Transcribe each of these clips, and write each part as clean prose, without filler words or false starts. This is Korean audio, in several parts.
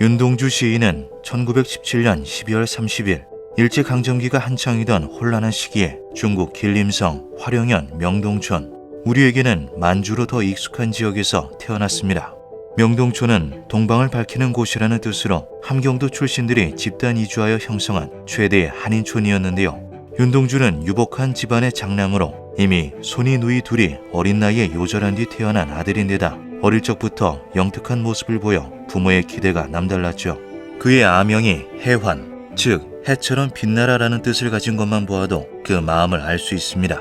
윤동주 시인은 1917년 12월 30일 일제강점기가 한창이던 혼란한 시기에 중국 길림성, 화령현, 명동촌, 우리에게는 만주로 더 익숙한 지역에서 태어났습니다. 명동촌은 동방을 밝히는 곳이라는 뜻으로 함경도 출신들이 집단 이주하여 형성한 최대의 한인촌이었는데요. 윤동주는 유복한 집안의 장남으로 이미 손이 누이 둘이 어린 나이에 요절한 뒤 태어난 아들인데다 어릴 적부터 영특한 모습을 보여 부모의 기대가 남달랐죠. 그의 아명이 해환, 즉 해처럼 빛나라라는 뜻을 가진 것만 보아도 그 마음을 알 수 있습니다.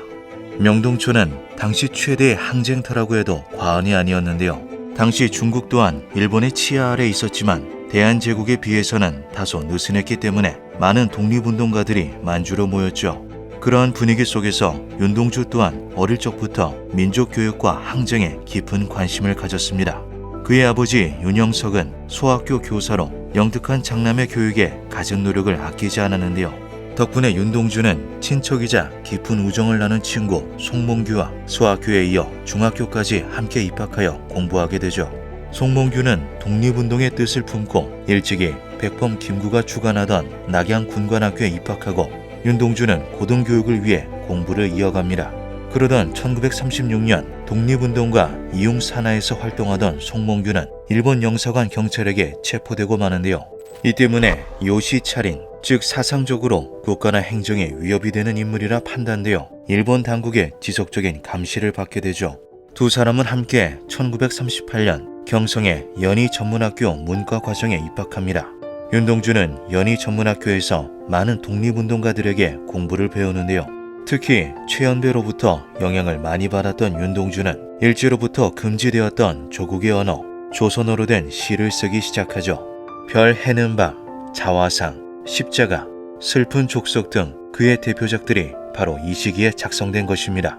명동촌은 당시 최대의 항쟁터라고 해도 과언이 아니었는데요. 당시 중국 또한 일본의 치하 아래 있었지만 대한제국에 비해서는 다소 느슨했기 때문에 많은 독립운동가들이 만주로 모였죠. 그러한 분위기 속에서 윤동주 또한 어릴 적부터 민족교육과 항쟁에 깊은 관심을 가졌습니다. 그의 아버지 윤영석은 소학교 교사로 영특한 장남의 교육에 갖은 노력을 아끼지 않았는데요. 덕분에 윤동주는 친척이자 깊은 우정을 나눈 친구 송몽규와 소학교에 이어 중학교까지 함께 입학하여 공부하게 되죠. 송몽규는 독립운동의 뜻을 품고 일찍이 백범 김구가 주관하던 낙양군관학교에 입학하고 윤동주는 고등교육을 위해 공부를 이어갑니다. 그러던 1936년 독립운동가 이웅산하에서 활동하던 송몽규는 일본 영사관 경찰에게 체포되고 마는데요. 이 때문에 요시차린, 즉 사상적으로 국가나 행정에 위협이 되는 인물이라 판단되어 일본 당국의 지속적인 감시를 받게 되죠. 두 사람은 함께 1938년 경성의 연희전문학교 문과과정에 입학합니다. 윤동주는 연희전문학교에서 많은 독립운동가들에게 공부를 배우는데요. 특히 최연배로부터 영향을 많이 받았던 윤동주는 일제로부터 금지되었던 조국의 언어, 조선어로 된 시를 쓰기 시작하죠. 별 해는 밤, 자화상, 십자가, 슬픈 족속 등 그의 대표작들이 바로 이 시기에 작성된 것입니다.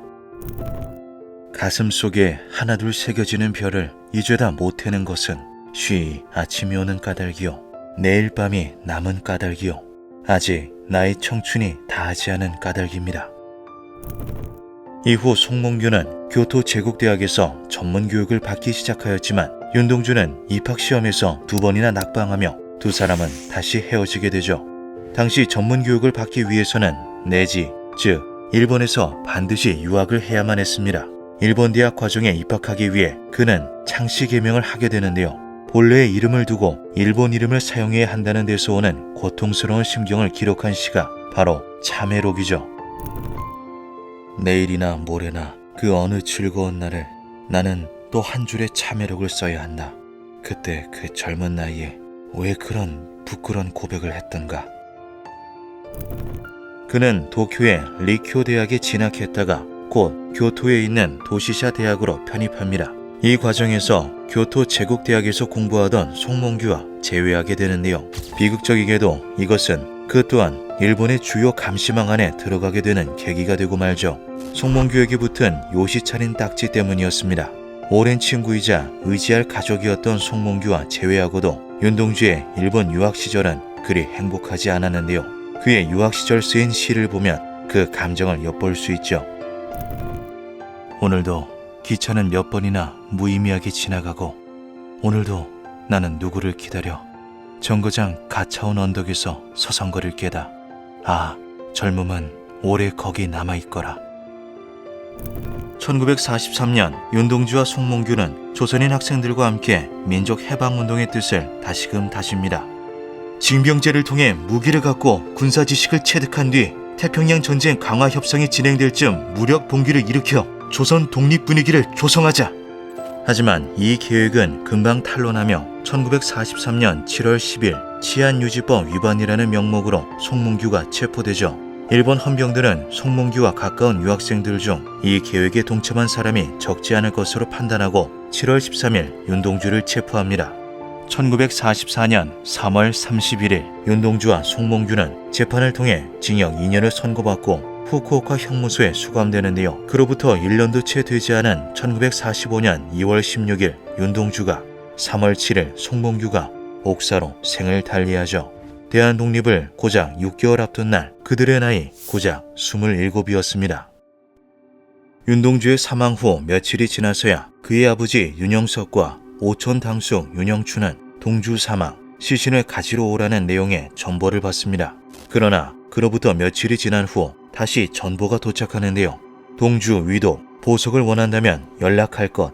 가슴 속에 하나둘 새겨지는 별을 이죄다 못해는 것은 쉬 아침이 오는 까닭이요 내일 밤이 남은 까닭이요 아직 나의 청춘이 다하지 않은 까닭입니다. 이후 송몽규는 교토 제국대학에서 전문교육을 받기 시작하였지만 윤동주는 입학시험에서 2번이나 낙방하며 두 사람은 다시 헤어지게 되죠. 당시 전문교육을 받기 위해서는 내지, 즉 일본에서 반드시 유학을 해야만 했습니다. 일본 대학 과정에 입학하기 위해 그는 창씨 개명을 하게 되는데요. 본래의 이름을 두고 일본 이름을 사용해야 한다는 데서 오는 고통스러운 심경을 기록한 시가 바로 참회록이죠. 내일이나 모레나 그 어느 즐거운 날을 나는 또 한 줄의 참회록을 써야 한다. 그때 그 젊은 나이에 왜 그런 부끄러운 고백을 했던가. 그는 도쿄의 리쿄 대학에 진학했다가 곧 교토에 있는 도시샤 대학으로 편입합니다. 이 과정에서 교토 제국대학에서 공부하던 송몽규와 재회하게 되는데요. 비극적이게도 이것은 그 또한 일본의 주요 감시망 안에 들어가게 되는 계기가 되고 말죠. 송몽규에게 붙은 요시차린 딱지 때문이었습니다. 오랜 친구이자 의지할 가족이었던 송몽규와 재회하고도 윤동주의 일본 유학 시절은 그리 행복하지 않았는데요. 그의 유학 시절 쓰인 시를 보면 그 감정을 엿볼 수 있죠. 오늘도 기차는 몇 번이나 무의미하게 지나가고 오늘도 나는 누구를 기다려 정거장 가차온 언덕에서 서성거릴 게다. 아, 젊음은 오래 거기 남아있거라. 1943년 윤동주와 송몽규는 조선인 학생들과 함께 민족해방운동의 뜻을 다시금 다집니다. 징병제를 통해 무기를 갖고 군사지식을 체득한 뒤 태평양 전쟁 강화 협상이 진행될 즈음 무력 봉기를 일으켜 조선 독립 분위기를 조성하자. 하지만 이 계획은 금방 탄로나며 1943년 7월 10일 치안유지법 위반이라는 명목으로 송몽규가 체포되죠. 일본 헌병들은 송몽규와 가까운 유학생들 중 이 계획에 동참한 사람이 적지 않을 것으로 판단하고 7월 13일 윤동주를 체포합니다. 1944년 3월 31일 윤동주와 송몽규는 재판을 통해 징역 2년을 선고받고 후쿠오카 형무소에 수감되는데요. 그로부터 1년도 채 되지 않은 1945년 2월 16일 윤동주가 3월 7일 송몽규가 옥사로 생을 달리하죠. 대한 독립을 고작 6개월 앞둔 날 그들의 나이 고작 27이었습니다. 윤동주의 사망 후 며칠이 지나서야 그의 아버지 윤영석과 오촌 당숙 윤영춘은 동주 사망, 시신을 가지러 오라는 내용의 전보를 받습니다. 그러나 그로부터 며칠이 지난 후 다시 전보가 도착하는데요. 동주 위독 보석을 원한다면 연락할 것,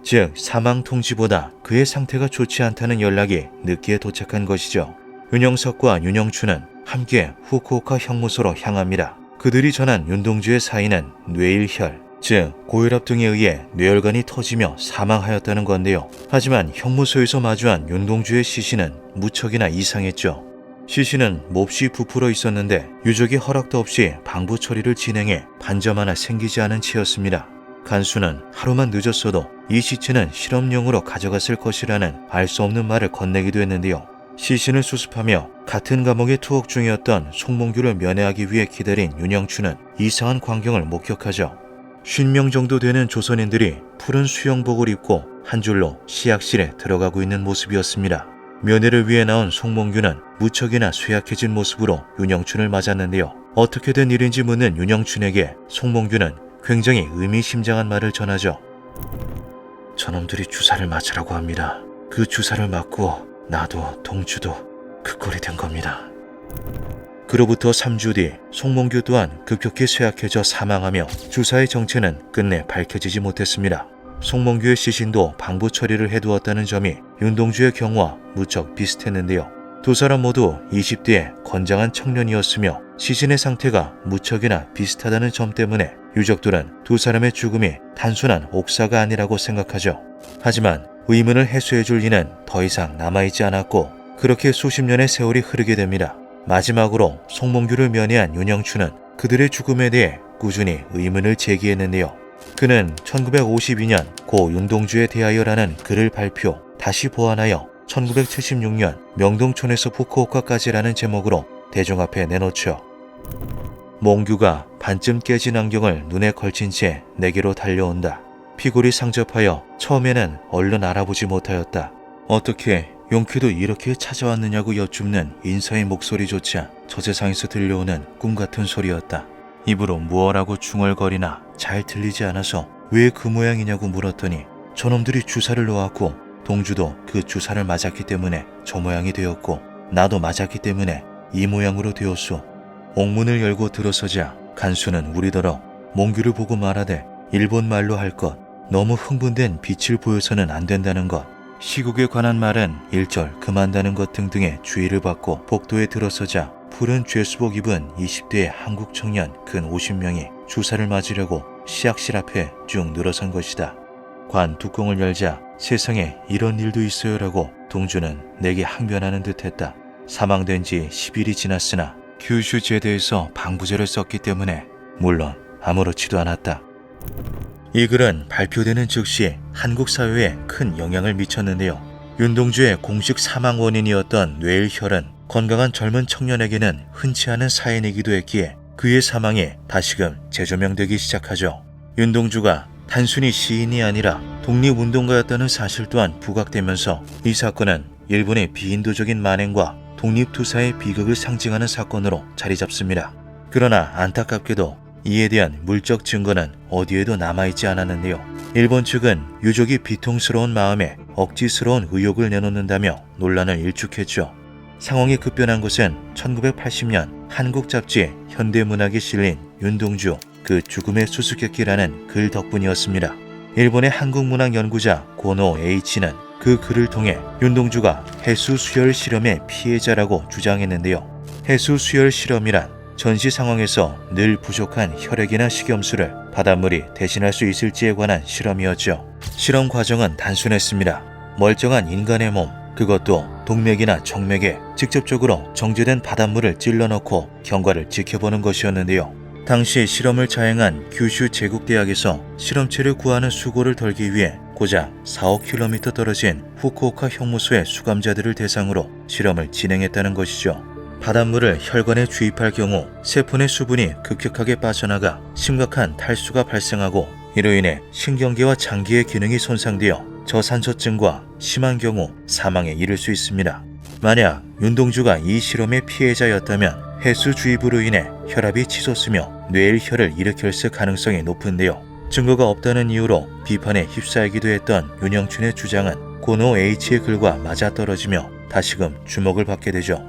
즉 사망 통지보다 그의 상태가 좋지 않다는 연락이 늦게 도착한 것이죠. 윤영석과 윤영춘은 함께 후쿠오카 형무소로 향합니다. 그들이 전한 윤동주의 사인은 뇌일혈, 즉 고혈압 등에 의해 뇌혈관이 터지며 사망하였다는 건데요. 하지만 형무소에서 마주한 윤동주의 시신은 무척이나 이상했죠. 시신은 몹시 부풀어 있었는데 유족의 허락도 없이 방부 처리를 진행해 반점 하나 생기지 않은 채였습니다. 간수는 하루만 늦었어도 이 시체는 실험용으로 가져갔을 것이라는 알 수 없는 말을 건네기도 했는데요. 시신을 수습하며 같은 감옥에 투옥 중이었던 송몽규를 면회하기 위해 기다린 윤영춘은 이상한 광경을 목격하죠. 50명 정도 되는 조선인들이 푸른 수영복을 입고 한 줄로 시약실에 들어가고 있는 모습이었습니다. 면회를 위해 나온 송몽규는 무척이나 쇠약해진 모습으로 윤영춘을 맞았는데요. 어떻게 된 일인지 묻는 윤영춘에게 송몽규는 굉장히 의미심장한 말을 전하죠. 저놈들이 주사를 맞으라고 합니다. 그 주사를 맞고 나도 동주도 그 꼴이 된 겁니다. 그로부터 3주 뒤 송몽규 또한 급격히 쇠약해져 사망하며 주사의 정체는 끝내 밝혀지지 못했습니다. 송몽규의 시신도 방부 처리를 해두었다는 점이 윤동주의 경우와 무척 비슷했는데요. 두 사람 모두 20대의 건장한 청년이었으며 시신의 상태가 무척이나 비슷하다는 점 때문에 유족들은 두 사람의 죽음이 단순한 옥사가 아니라고 생각하죠. 하지만 의문을 해소해줄 이는 더 이상 남아있지 않았고 그렇게 수십 년의 세월이 흐르게 됩니다. 마지막으로 송몽규를 면회한 윤영춘은 그들의 죽음에 대해 꾸준히 의문을 제기했는데요. 그는 1952년 고 윤동주에 대하여라는 글을 발표, 다시 보완하여 1976년 명동촌에서 후쿠오카까지라는 제목으로 대중 앞에 내놓죠. 몽규가 반쯤 깨진 안경을 눈에 걸친 채 내게로 달려온다. 피골이 상접하여 처음에는 얼른 알아보지 못하였다. 어떻게 용케도 이렇게 찾아왔느냐고 여쭙는 인사의 목소리조차 저 세상에서 들려오는 꿈같은 소리였다. 입으로 무엇라고 중얼거리나 잘 들리지 않아서 왜 그 모양이냐고 물었더니 저놈들이 주사를 놓았고 동주도 그 주사를 맞았기 때문에 저 모양이 되었고 나도 맞았기 때문에 이 모양으로 되었소. 옥문을 열고 들어서자 간수는 우리더러 몽규를 보고 말하되 일본 말로 할 것, 너무 흥분된 빛을 보여서는 안 된다는 것, 시국에 관한 말은 일절 금한다는 것 등등의 주의를 받고 복도에 들어서자 푸른 죄수복 입은 20대의 한국 청년 근 50명이 주사를 맞으려고 시약실 앞에 쭉 늘어선 것이다. 관 뚜껑을 열자 세상에 이런 일도 있어요라고 동주는 내게 항변하는 듯했다. 사망된 지 10일이 지났으나 규슈 제대에서 방부제를 썼기 때문에 물론 아무렇지도 않았다. 이 글은 발표되는 즉시 한국 사회에 큰 영향을 미쳤는데요. 윤동주의 공식 사망 원인이었던 뇌일혈은 건강한 젊은 청년에게는 흔치 않은 사연이기도 했기에 그의 사망이 다시금 재조명되기 시작하죠. 윤동주가 단순히 시인이 아니라 독립운동가였다는 사실 또한 부각되면서 이 사건은 일본의 비인도적인 만행과 독립투사의 비극을 상징하는 사건으로 자리 잡습니다. 그러나 안타깝게도 이에 대한 물적 증거는 어디에도 남아있지 않았는데요. 일본 측은 유족이 비통스러운 마음에 억지스러운 의혹을 내놓는다며 논란을 일축했죠. 상황이 급변한 것은 1980년 한국 잡지 현대문학에 실린 윤동주 그 죽음의 수수께끼라는 글 덕분이었습니다. 일본의 한국문학 연구자 고노 H는 그 글을 통해 윤동주가 해수수혈 실험의 피해자라고 주장했는데요. 해수수혈 실험이란 전시 상황에서 늘 부족한 혈액이나 식염수를 바닷물이 대신할 수 있을지에 관한 실험이었죠. 실험 과정은 단순했습니다. 멀쩡한 인간의 몸, 그것도 동맥이나 정맥에 직접적으로 정제된 바닷물을 찔러넣고 경과를 지켜보는 것이었는데요. 당시 실험을 자행한 규슈 제국대학에서 실험체를 구하는 수고를 덜기 위해 고작 4-5km 떨어진 후쿠오카 형무소의 수감자들을 대상으로 실험을 진행했다는 것이죠. 바닷물을 혈관에 주입할 경우 세포 내 수분이 급격하게 빠져나가 심각한 탈수가 발생하고 이로 인해 신경계와 장기의 기능이 손상되어 저산소증과 심한 경우 사망에 이를 수 있습니다. 만약 윤동주가 이 실험의 피해자였다면 해수 주입으로 인해 혈압이 치솟으며 뇌일혈을 일으켰을 가능성이 높은데요. 증거가 없다는 이유로 비판에 휩싸이기도 했던 윤영춘의 주장은 고노 H의 글과 맞아떨어지며 다시금 주목을 받게 되죠.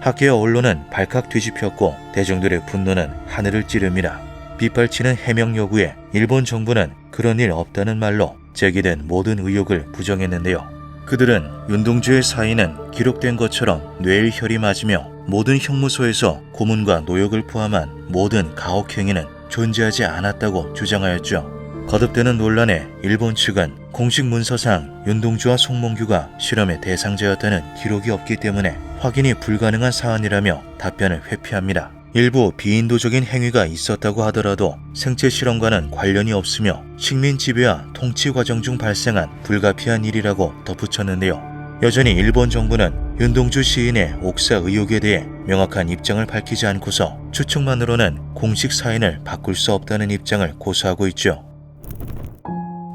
학계의 언론은 발칵 뒤집혔고 대중들의 분노는 하늘을 찌릅니다. 빗발치는 해명 요구에 일본 정부는 그런 일 없다는 말로 제기된 모든 의혹을 부정했는데요. 그들은 윤동주의 사인은 기록된 것처럼 뇌의 혈이 맞으며 모든 형무소에서 고문과 노역을 포함한 모든 가혹행위는 존재하지 않았다고 주장하였죠. 거듭되는 논란에 일본 측은 공식 문서상 윤동주와 송몽규가 실험의 대상자였다는 기록이 없기 때문에 확인이 불가능한 사안이라며 답변을 회피합니다. 일부 비인도적인 행위가 있었다고 하더라도 생체 실험과는 관련이 없으며 식민 지배와 통치 과정 중 발생한 불가피한 일이라고 덧붙였는데요. 여전히 일본 정부는 윤동주 시인의 옥사 의혹에 대해 명확한 입장을 밝히지 않고서 추측만으로는 공식 사인을 바꿀 수 없다는 입장을 고수하고 있죠.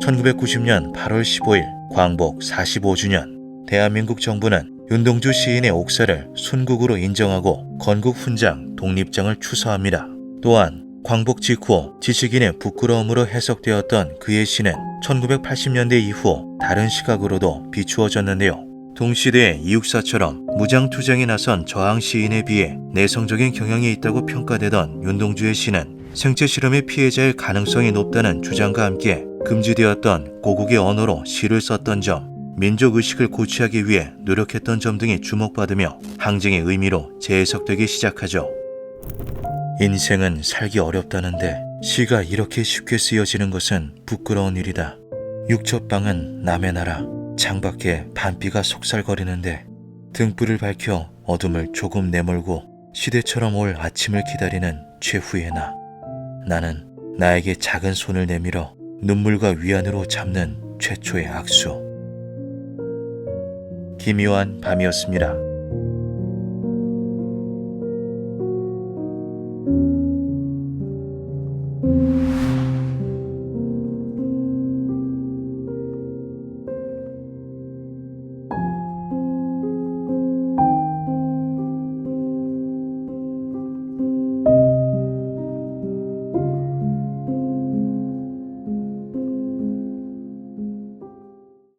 1990년 8월 15일 광복 45주년 대한민국 정부는 윤동주 시인의 옥사를 순국으로 인정하고 건국 훈장, 독립장을 추서합니다. 또한 광복 직후 지식인의 부끄러움으로 해석되었던 그의 시는 1980년대 이후 다른 시각으로도 비추어졌는데요. 동시대의 이육사처럼 무장투쟁에 나선 저항 시인에 비해 내성적인 경향이 있다고 평가되던 윤동주의 시는 생체 실험의 피해자일 가능성이 높다는 주장과 함께 금지되었던 고국의 언어로 시를 썼던 점, 민족의식을 고취하기 위해 노력했던 점 등이 주목받으며 항쟁의 의미로 재해석되기 시작하죠. 인생은 살기 어렵다는데 시가 이렇게 쉽게 쓰여지는 것은 부끄러운 일이다. 육첩방은 남의 나라, 창밖에 밤비가 속살거리는데 등불을 밝혀 어둠을 조금 내몰고 시대처럼 올 아침을 기다리는 최후의 나. 나는 나에게 작은 손을 내밀어 눈물과 위안으로 잡는 최초의 악수. 김요한 밤이었습니다.